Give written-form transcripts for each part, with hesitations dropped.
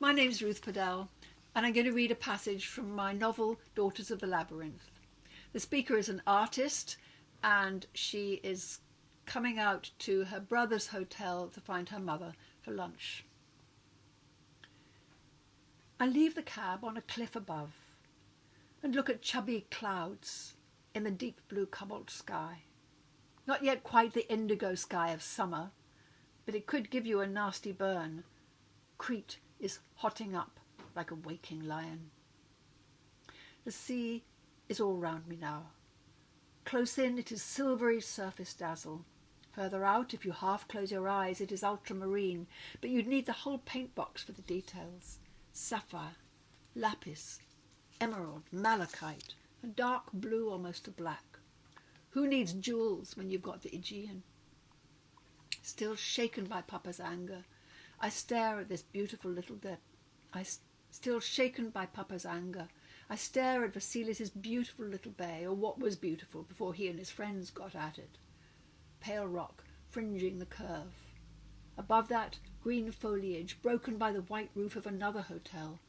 My name's Ruth Padell, and I'm going to read a passage from my novel Daughters of the Labyrinth. The speaker is an artist, and she is coming out to her brother's hotel to find her mother for lunch. I leave the cab on a cliff above and look at chubby clouds in the deep blue cobalt sky. Not yet quite the indigo sky of summer, but it could give you a nasty burn. Crete is hotting up like a waking lion. The sea is all round me now. Close in, it is silvery surface dazzle. Further out, if you half close your eyes, it is ultramarine, but you'd need the whole paint box for the details. Sapphire, lapis, emerald, malachite, a dark blue almost to black. Who needs jewels when you've got the Aegean? Still shaken by Papa's anger, I stare at this beautiful little Still shaken by Papa's anger, I stare at Vasilis's beautiful little bay, or what was beautiful before he and his friends got at it. Pale rock fringing the curve. Above that, green foliage broken by the white roof of another hotel,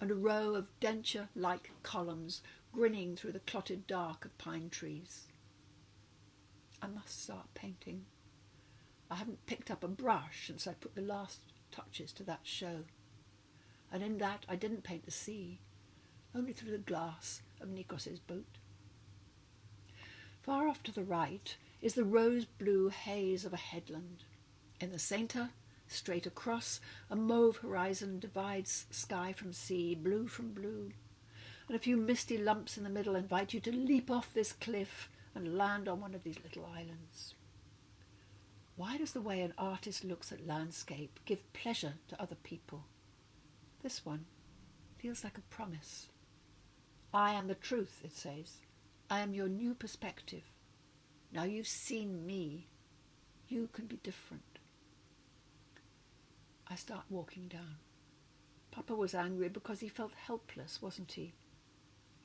and a row of denture-like columns grinning through the clotted dark of pine trees. I must start painting. I haven't picked up a brush since I put the last touches to that show. And in that I didn't paint the sea, only through the glass of Nikos's boat. Far off to the right is the rose-blue haze of a headland. In the centre, straight across, a mauve horizon divides sky from sea, blue from blue, and a few misty lumps in the middle invite you to leap off this cliff and land on one of these little islands. Why does the way an artist looks at landscape give pleasure to other people? This one feels like a promise. I am the truth, it says. I am your new perspective. Now you've seen me. You can be different. I start walking down. Papa was angry because he felt helpless, wasn't he?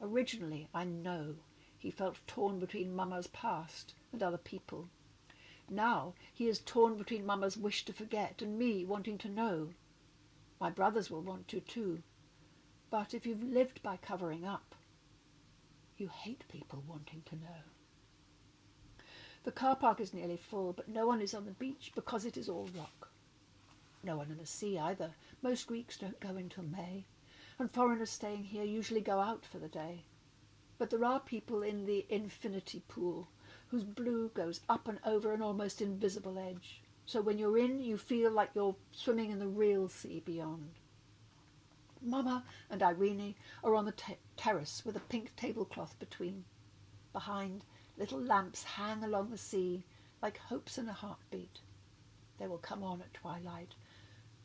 Originally, I know, he felt torn between Mama's past and other people. Now he is torn between Mama's wish to forget and me wanting to know. My brothers will want to too. But if you've lived by covering up, you hate people wanting to know. The car park is nearly full, but no one is on the beach because it is all rock. No one in the sea either. Most Greeks don't go until May, and foreigners staying here usually go out for the day. But there are people in the infinity pool whose blue goes up and over an almost invisible edge. So when you're in, you feel like you're swimming in the real sea beyond. Mama and Irene are on the terrace with a pink tablecloth between. Behind, little lamps hang along the sea like hopes in a heartbeat. They will come on at twilight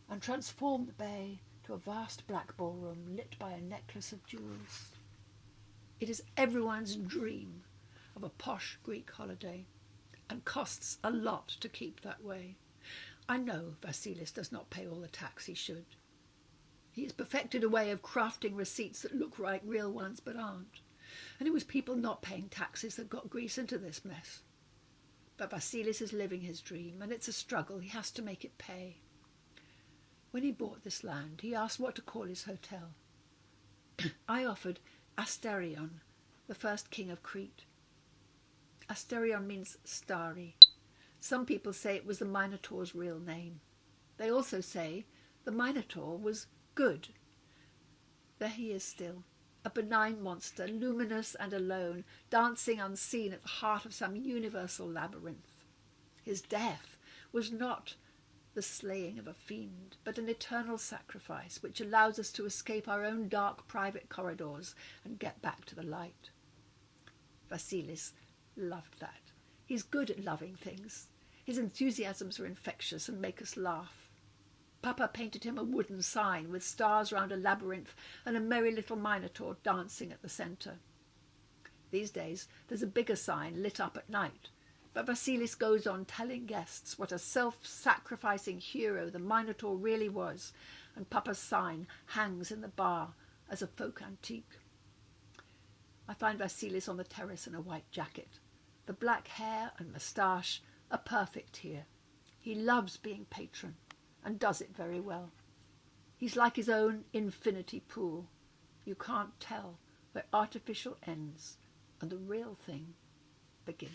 and transform the bay to a vast black ballroom lit by a necklace of jewels. It is everyone's dream of a posh Greek holiday, and costs a lot to keep that way. I know Vasilis does not pay all the tax he should. He has perfected a way of crafting receipts that look like real ones but aren't, and it was people not paying taxes that got Greece into this mess. But Vasilis is living his dream, and it's a struggle. He has to make it pay. When he bought this land, he asked what to call his hotel. I offered Asterion, the first king of Crete. Asterion means starry. Some people say it was the Minotaur's real name. They also say the Minotaur was good. There he is still, a benign monster, luminous and alone, dancing unseen at the heart of some universal labyrinth. His death was not the slaying of a fiend, but an eternal sacrifice which allows us to escape our own dark private corridors and get back to the light. Vasilis loved that. He's good at loving things. His enthusiasms are infectious and make us laugh. Papa painted him a wooden sign with stars round a labyrinth and a merry little Minotaur dancing at the centre. These days there's a bigger sign lit up at night, but Vasilis goes on telling guests what a self-sacrificing hero the Minotaur really was, and Papa's sign hangs in the bar as a folk antique. I find Vasilis on the terrace in a white jacket. The black hair and moustache are perfect here. He loves being patron and does it very well. He's like his own infinity pool. You can't tell where artificial ends and the real thing begins.